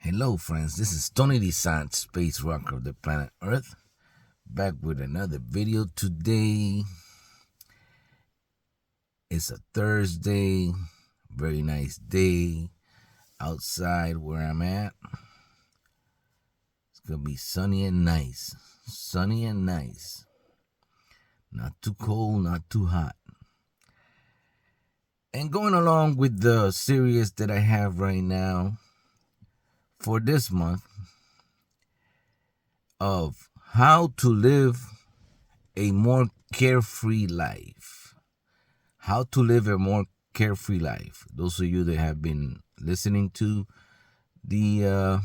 Hello, friends. This is Tony DeSant, space rocker of the planet Earth, back with another video today. It's a Thursday, very nice day outside where I'm at. It's gonna be sunny and nice. Sunny and nice. Not too cold, not too hot. And going along with the series that I have right now for this month of how to live a more carefree life. How to live a more carefree life. Those of you that have been listening to the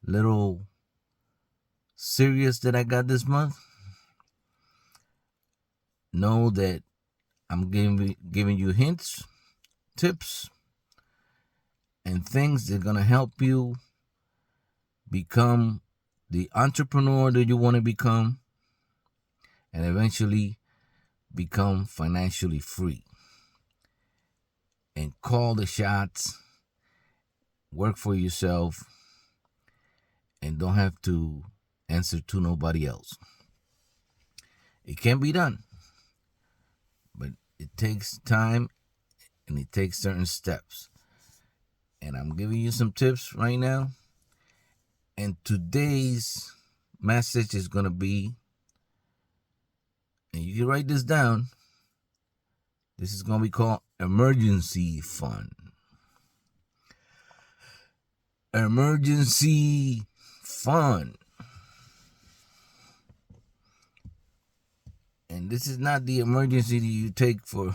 little series that I got this month know that I'm giving you hints, tips, and things that are going to help you become the entrepreneur that you want to become and eventually become financially free and call the shots, work for yourself, and don't have to answer to nobody else. It can be done, but it takes time and it takes certain steps. And I'm giving you some tips right now. And today's message is going to be, and you can write this down, this is going to be called emergency fund. Emergency fund. And this is not the emergency that you take for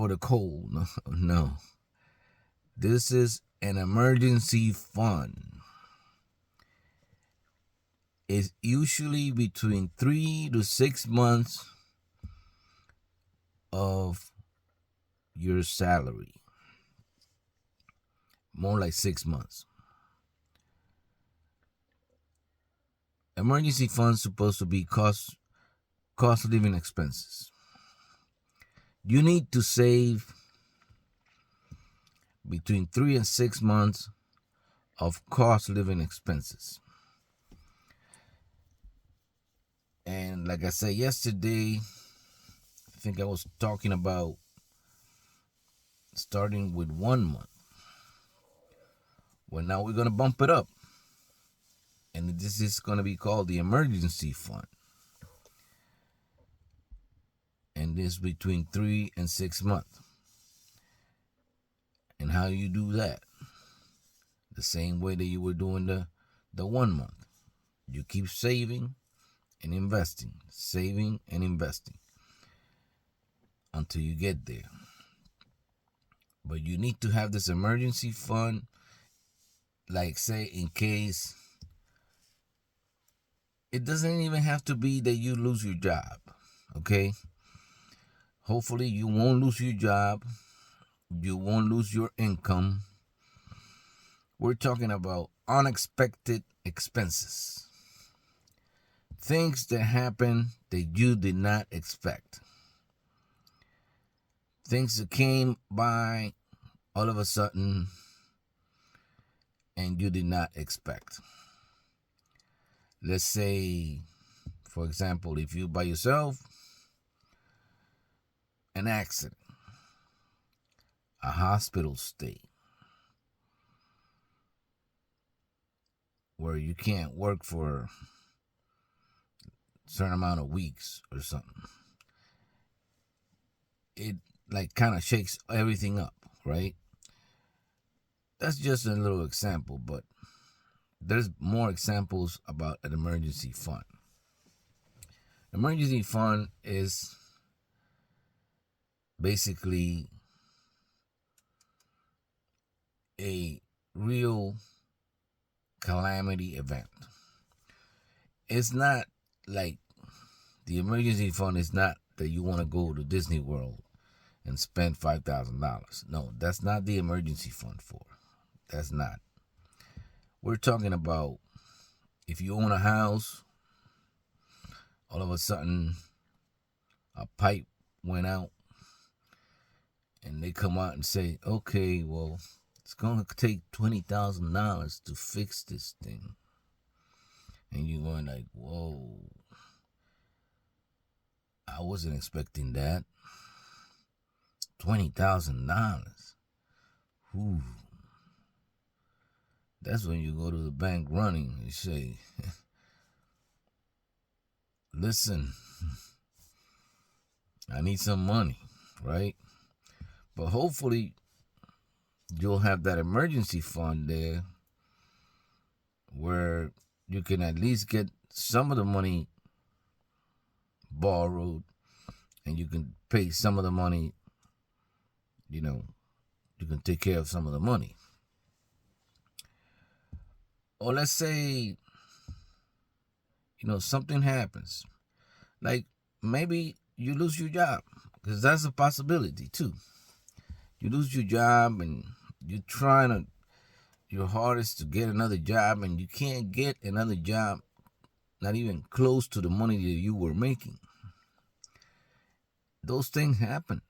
the cold. No. This is an emergency fund. It's usually between 3 to 6 months of your salary. More like 6 months. Emergency funds supposed to be cost living expenses. You need to save between 3 and 6 months of cost living expenses. And like I said yesterday, I think I was talking about starting with 1 month. Well, now we're going to bump it up. And this is going to be called the emergency fund. And this between 3 and 6 months. And how you do that? The same way that you were doing the 1 month. You keep saving and investing, saving and investing until you get there. But you need to have this emergency fund, like say in case, it doesn't even have to be that you lose your job, okay? Hopefully you won't lose your job. You won't lose your income. We're talking about unexpected expenses. Things that happen that you did not expect. Things that came by all of a sudden and you did not expect. Let's say, for example, if you're by yourself, an accident, a hospital stay, where you can't work for a certain amount of weeks or something. It like kind of shakes everything up, right? That's just a little example, but there's more examples about an emergency fund. Emergency fund is basically a real calamity event. It's not like the emergency fund is not that you want to go to Disney World and spend $5,000. No, that's not the emergency fund for. That's not. We're talking about if you own a house, all of a sudden a pipe went out and they come out and say, okay, well, It's going to take $20,000 to fix this thing. And you're going like, whoa, I wasn't expecting that. $20,000. Ooh. That's when you go to the bank running and say, listen, I need some money, right? But hopefully you'll have that emergency fund there where you can at least get some of the money borrowed and you can pay some of the money, you can take care of some of the money. Or let's say, something happens. Like maybe you lose your job, because that's a possibility too. You lose your job and you're trying your hardest to get another job, and you can't get another job, not even close to the money that you were making. Those things happen.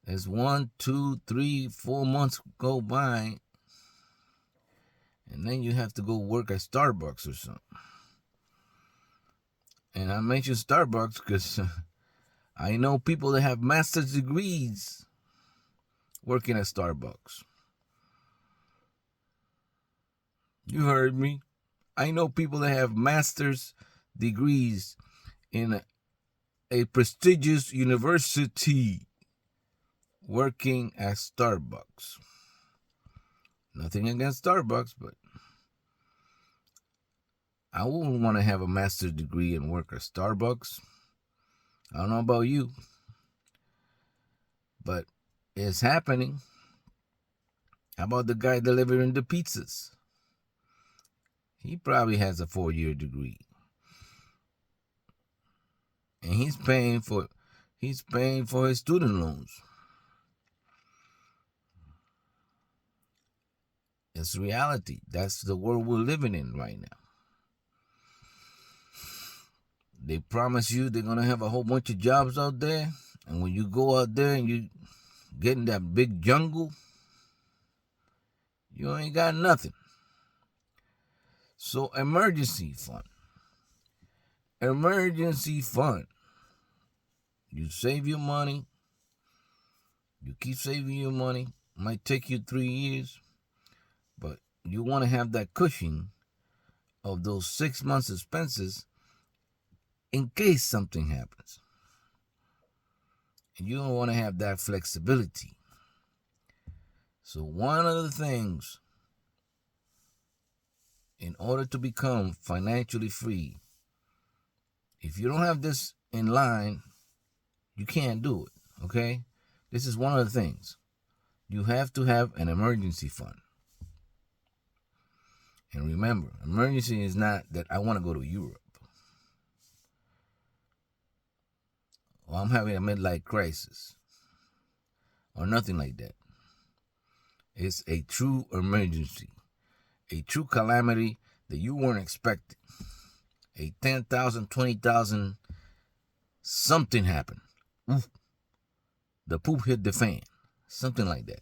As 1, 2, 3, 4 months go by, and then you have to go work at Starbucks or something. And I mention Starbucks because I know people that have master's degrees working at Starbucks. You heard me. I know people that have master's degrees in a prestigious university working at Starbucks. Nothing against Starbucks, but I wouldn't want to have a master's degree and work at Starbucks. I don't know about you, but it's happening. How about the guy delivering the pizzas? He probably has a 4-year degree. And he's paying for his student loans. It's reality. That's the world we're living in right now. They promise you they're going to have a whole bunch of jobs out there. And when you go out there and you get in that big jungle, you ain't got nothing. So emergency fund. Emergency fund. You save your money. You keep saving your money. Might take you 3 years. But you want to have that cushion of those 6 months expenses in case something happens. And you don't want to have that flexibility. So one of the things, in order to become financially free, if you don't have this in line, you can't do it, okay? This is one of the things. You have to have an emergency fund. And remember, emergency is not that I want to go to Europe, or I'm having a midlife crisis, or nothing like that. It's a true emergency, a true calamity that you weren't expecting. A 10,000, 20,000, something happened. Oof. The poop hit the fan, something like that.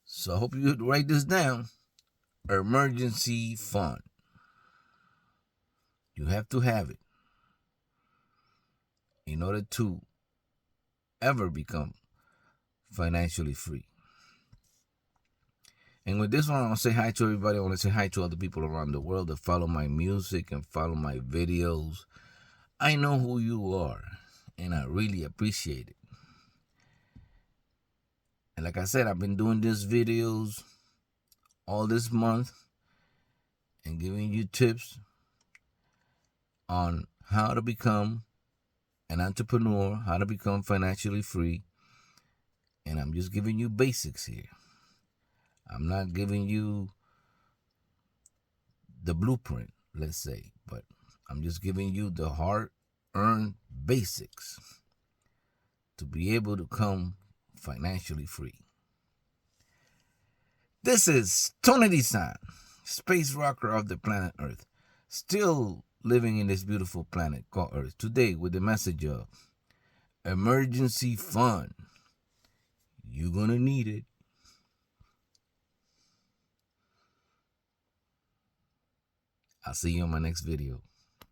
So I hope you write this down. Emergency fund. You have to have it in order to ever become financially free. And with this one, I want to say hi to everybody. I want to say hi to other people around the world that follow my music and follow my videos. I know who you are, and I really appreciate it. And like I said, I've been doing these videos all this month and giving you tips on how to become an entrepreneur, how to become financially free. And I'm just giving you basics here. I'm not giving you the blueprint, let's say, but I'm just giving you the hard-earned basics to be able to come financially free. This is Tony Desan, space rocker of the planet Earth, still living in this beautiful planet called Earth, today with the message of emergency fund. You're going to need it. I'll see you on my next video.